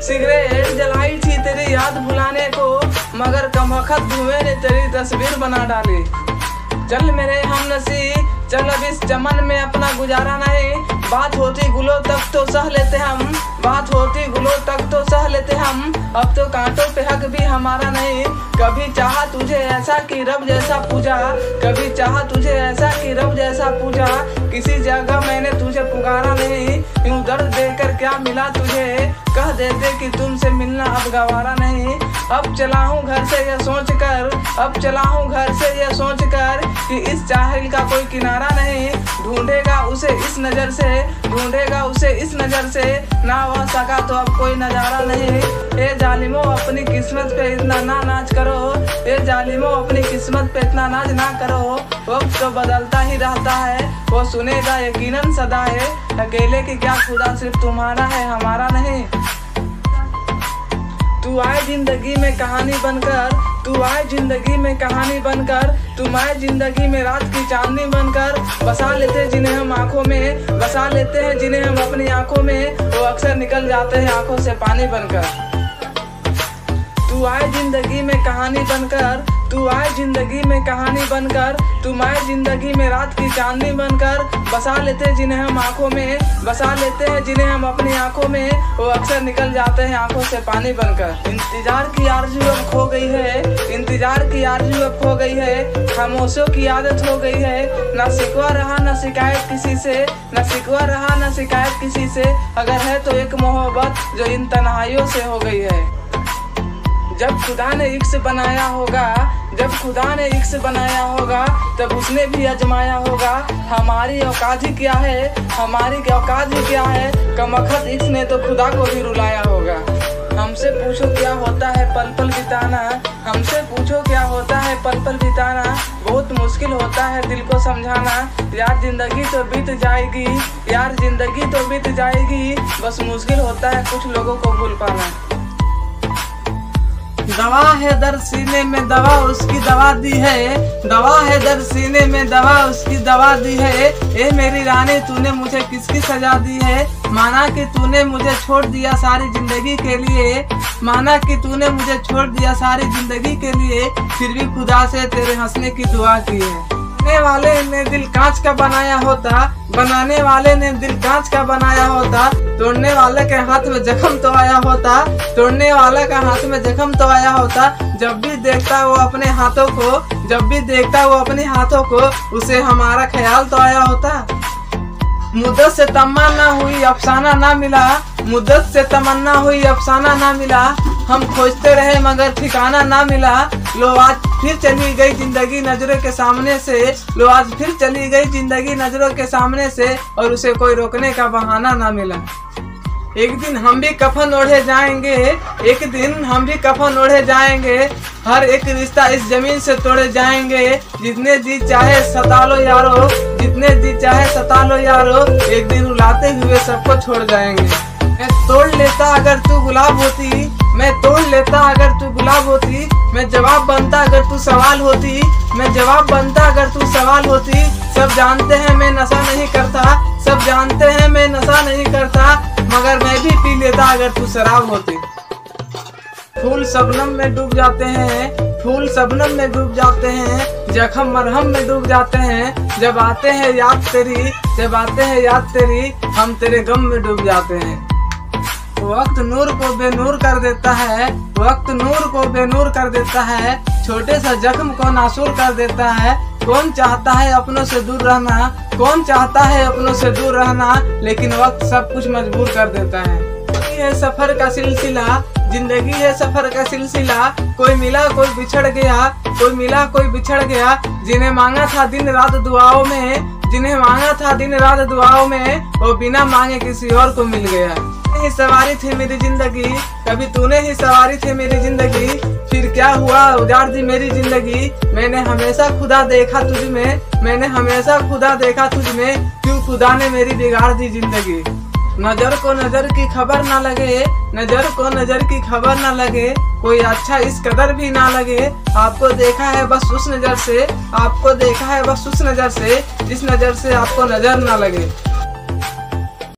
Cigarette जलाई थी तेरी याद भुलाने को, मगर कमबख्त धुएं ने तेरी तस्वीर बना डाली। चल मेरे हमनसी चल अब इस चमन में अपना गुजारा नहीं, बात होती गुलो तक तो सह लेते हम, बात होती गुलो तक तो सह लेते हम, अब तो कांटों पे हक भी हमारा नहीं। कभी चाहा तुझे ऐसा कि रब जैसा पूजा, कभी चाहा तुझे ऐसा कि रब जैसा पूजा, किसी जगह मैंने तुझे पुकारा नहीं। यूं दर्द देकर क्या मिला तुझे, कह देते कि तुमसे मिलना अब गवारा नहीं। अब चला हूँ घर से ये सोच कर, अब चला हूँ घर से ये सोच कर कि इस चाहल का कोई किनारा नहीं। ढूंढेगा उसे इस नजर से, ढूंढेगा उसे इस नजर से, ना वह सका तो अब कोई नजारा नहीं। ए जालिमो अपनी किस्मत पे इतना ना नाच करो, ए जालिमो अपनी किस्मत पे इतना नाच ना करो। वक्त तो बदलता ही रहता है, वो सुनेगा यकीनन सदा है। अकेले की क्या खुदा सिर्फ तुम्हारा है हमारा नहीं। तू आए जिंदगी में कहानी बनकर, तू आए जिंदगी में कहानी बनकर, तुम आए जिंदगी में रात की चांदनी बनकर। बसा लेते जिन्हें हम आंखों में, बसा लेते हैं जिन्हें हम अपनी आंखों में, वो अक्सर निकल जाते हैं आंखों से पानी बनकर। तू आए जिंदगी में कहानी बनकर, तू आए जिंदगी में कहानी बनकर, तुम आए जिंदगी में रात की चांदनी बनकर। बसा लेते जिन्हें हम आंखों में, बसा लेते हैं जिन्हें हम अपनी आंखों में, वो अक्सर निकल जाते हैं आंखों से पानी बनकर। इंतजार की आरज़ू अब खो गई है, इंतजार की आरज़ू अब खो गई है, खामोशियों की आदत हो गई है। ना शिकवा रहा ना शिकायत किसी से, ना शिकवा रहा ना शिकायत किसी से, अगर है तो एक मोहब्बत जो इन तन्हाइयों से हो गई है। जब खुदा ने इक्स बनाया होगा, जब खुदा ने इक्स बनाया होगा, तब उसने भी आजमाया होगा। हमारी औकात ही क्या है, हमारी औकात ही क्या है, कमबख्त इक्स ने तो खुदा को भी रुलाया होगा। हमसे पूछो क्या होता है पल पल बिताना, हमसे पूछो क्या होता है पल पल बिताना, बहुत मुश्किल होता है दिल को समझाना। यार जिंदगी तो बीत जाएगी, यार जिंदगी तो बीत जाएगी, बस मुश्किल होता है कुछ लोगों को भूल पाना। दवा है दर्द सीने में दवा उसकी दवा दी है, दवा है दर्द सीने में दवा उसकी दवा दी है। ए मेरी रानी तूने मुझे किसकी सजा दी है, माना कि तूने मुझे छोड़ दिया सारी जिंदगी के लिए, माना कि तूने मुझे छोड़ दिया सारी जिंदगी के लिए, फिर भी खुदा से तेरे हंसने की दुआ की है। बनाने वाले ने दिल कांच का बनाया होता, बनाने वाले ने दिल कांच का बनाया होता, तोड़ने वाले के हाथ में जख्म तो आया होता, तोड़ने वाले का हाथ में जख्म तो आया होता। जब भी देखता वो अपने हाथों को, जब भी देखता वो अपने हाथों को, उसे हमारा ख्याल तो आया होता। मुद्दत से तमन्ना हुई अफसाना ना मिला, मुद्दत से तमन्ना हुई अफसाना ना मिला, हम खोजते रहे मगर ठिकाना ना मिला। लो आज फिर चली गई जिंदगी नजरों के सामने से, लो आज फिर चली गई जिंदगी नजरों के सामने से, और उसे कोई रोकने का बहाना ना मिला। एक दिन हम भी कफन ओढ़े जाएंगे, एक दिन हम भी कफन ओढ़े जाएंगे, हर एक रिश्ता इस जमीन से तोड़े जाएंगे। जितने जी चाहे सता लो यारो, जितने जी चाहे सता लो यारो, एक दिन रुलाते हुए सबको छोड़ जाएंगे। मैं तोड़ लेता अगर तू गुलाब होती, मैं तोड़ लेता अगर तू गुलाब होती, मैं जवाब बनता अगर तू सवाल होती, मैं जवाब बनता अगर तू सवाल होती। सब जानते हैं मैं नशा नहीं करता, सब जानते हैं मैं नशा नहीं करता, मगर मैं भी पी लेता अगर तू शराब होती। फूल शबनम में डूब जाते हैं, फूल शबनम में डूब जाते हैं, जख्म मरहम में डूब जाते हैं। जब आते हैं याद तेरी, जब आते हैं याद तेरी, हम तेरे गम में डूब जाते हैं। वक्त नूर को बेनूर कर देता है, वक्त नूर को बेनूर कर देता है, छोटे सा जख्म को नासूर कर देता है। कौन चाहता है अपनों से दूर रहना, कौन चाहता है अपनों से दूर रहना, लेकिन वक्त सब कुछ मजबूर कर देता है। ये सफर का सिलसिला, जिंदगी है सफर का सिलसिला, कोई मिला कोई बिछड़ गया, कोई मिला कोई बिछड़ गया। जिन्हें मांगा था दिन रात दुआओं में, जिन्हें मांगा था दिन रात दुआओं में, वो बिना मांगे किसी और को मिल गया। ही सवारी थी मेरी जिंदगी, कभी तूने ही सवारी थी मेरी जिंदगी, फिर क्या हुआ उजाड़ दी मेरी जिंदगी। मैंने हमेशा खुदा देखा तुझ में, मैंने हमेशा खुदा देखा तुझ में, क्यों खुदा ने मेरी बिगाड़ दी जिंदगी। नजर को नजर की खबर ना लगे, नजर को नजर की खबर ना लगे, कोई अच्छा इस कदर भी ना लगे। आपको देखा है बस उस नजर से, आपको देखा है बस उस नजर से, जिस नजर से आपको नजर ना लगे।